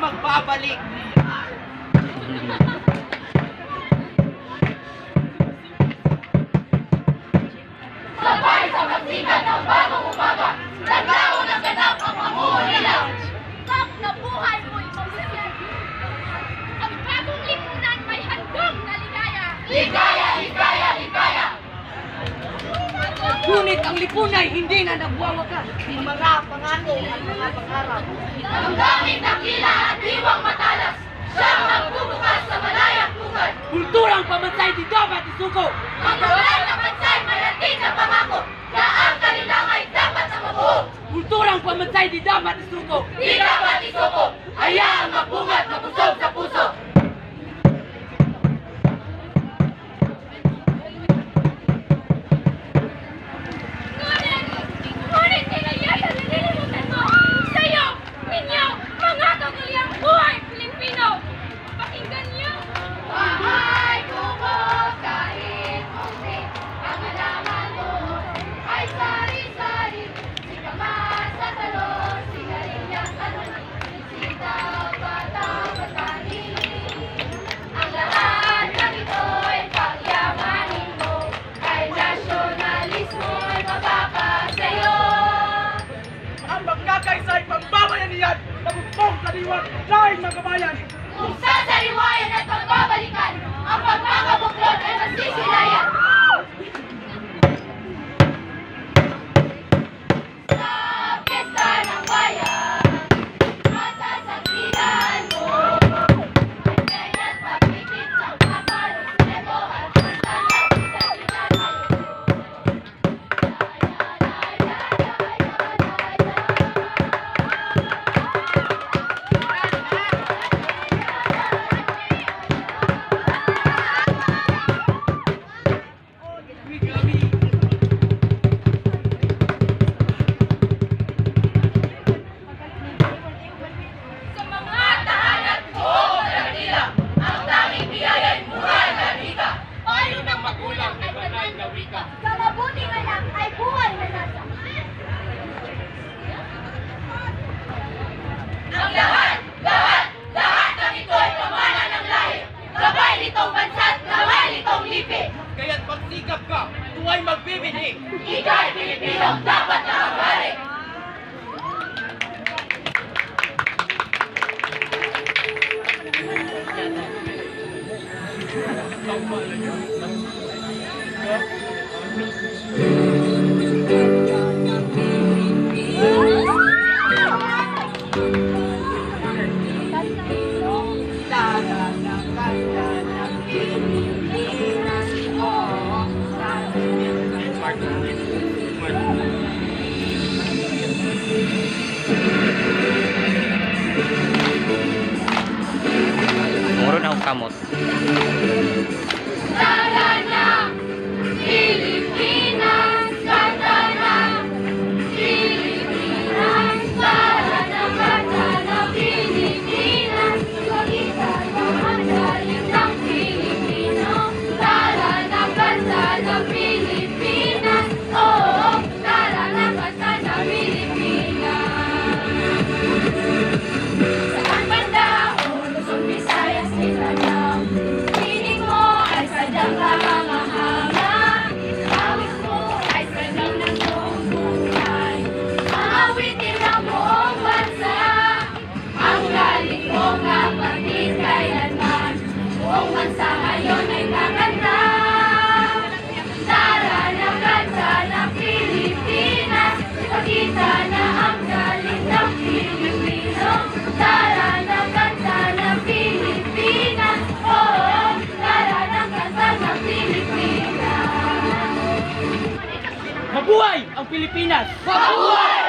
magbabalik. Sabay sa pagsikat ng bagong umaga, naglaon ng ganap ang pamumuhila. Kap na buhay mo'y magsasyan. Ang bagong lipunan may handog na ligaya. Ligaya, ligaya, ligaya. Ngunit ang lipunay hindi na nagwawakas. Mga pangako at mga pangarap. Ang gamit ng kila at diwang matalas, siyang nagbubukas sa malayang pugad. Kulturang pamansay di dapat isuko. Ang gawin na pansay may ating na pangako, na ang kanilang ay dapat na mabuo. Kulturang pamansay di dapat isuko. Di dapat isuko, hayaang magbungat na busog sa puso. Ngunit kinayaya na nililimutan mo sa'yo, ninyo, mga kagaliang buhay Pilipino. Pakinggan niyo. Bahay kubo kahit munti, ang halaman doon ay sari-sari. Si kamas sa talon, sigarilyas at sitaw, bataw, batani. Ang lahat ng ito'y pagyamanin mo, ay nasyonalismo'y mapapasa'yo. Ang magkakaisa'y pagbabayanihan na bukpong sa diwat dahil mga kabayan. Kung sasariwayan at pagbabalikan, ang pagkakabuklod ay masisilayan. Sa piyesta ng bayan, masasaksihan mo ang ganyan pagpipit sa kapal, ito at masasaksihan sa tayo. Sa mga tahanan buong Manila, ang tanging biyaya'y mura na rika. Payo ng magulang ay banal na wika. Sa mabuting anak ay buhay na nasa. Ang lahat ng ito ay pamana ng lahi. Gabay nitong bansa't gabay nitong lipi. Kaya't magsikap ka, tuwa'y magbibinig. Ika'y Pilipino, dapat na hangari. Mabuhay ang Pilipinas! Mabuhay